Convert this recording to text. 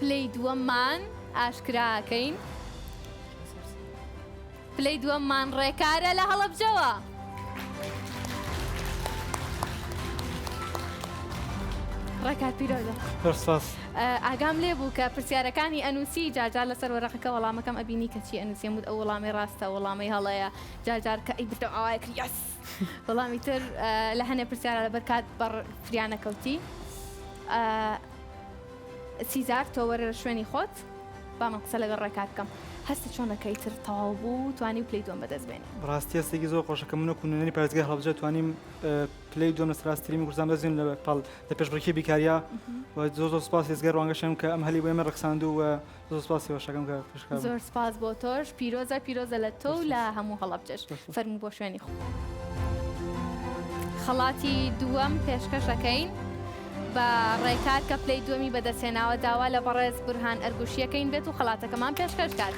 پلەی دووەممان ئاشکراکەین. پلەی دووەممان رێکارە لە هەڵەبجەوە. رێکار پیرۆزە. ئاگام لێ بوو کە پرسیارەکانی ئەنووسی جارجار لەسەر وەرەقەکە وەڵامەکەم ئەبینی کە چی ئەنووسیم بود ئەو وەڵامی ڕاستە وەڵامی هەڵەیە جارجار کە ئەی بردە ئاوای کرد یەس وەڵامی تر لە هەنێ پرسیارە لەبەر کات بەڕ فریانەکەوتی. سیزار تۆ وەرە لە شوێنی خۆت با من قسە لەگەڵ ڕێکار بکەم. هەستی چۆنەکەی تر تەواو بوو توانی و پلەی دووەم بەدەست بێنی. بەڕاستی هەستێکی زۆر خۆشەکە من وەکو نوێنەری پارێزگای هەڵەبجە توانیم پلەی دووەم لە سەراسیترینی کوردستان بەدەست بێنین لە پێشبڕکێی بیرکاریە و زۆر سوپاس هێزگار ڕوانگەشەم کە ئەم هەلی بۆ ئێمە ڕەخساند و زۆر سوپاسی بەشەکەم کە پێشکار زۆر سپاس بۆ تۆش پیرۆزە لە تۆ و لە هەموو هەڵەبجەش فەرموو بۆ شوێنی خۆ. خەڵاتی دووەم پێشکەشەکەین بە رێکار کە پلەی دووەمی بەدەستهێناوە داوا لە بەڕێز بورهان ئەرگوشیەکەین بێت و خەڵاتەکەمان پێشکەش کات.